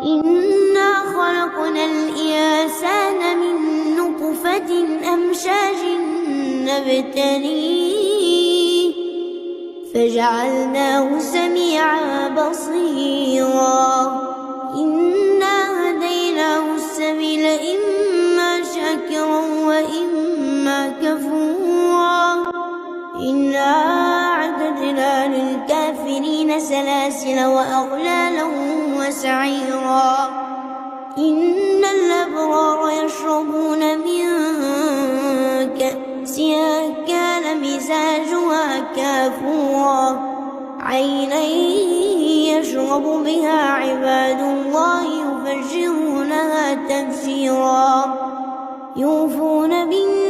إنا خلقنا الإنسان من نطفة أمشاج نبتليه فجعلناه سميعا بصيرا إنا هديناه السبيل إما شاكرا وإما كفورا إنا أعتدنا للكافرين سلاسل وأغلالا وسعيرا إن الأبرار يشربون من كأس كان مزاجها كافورا عينا يشرب بها عباد الله يفجرونها تفجيرا يوفون بالنذر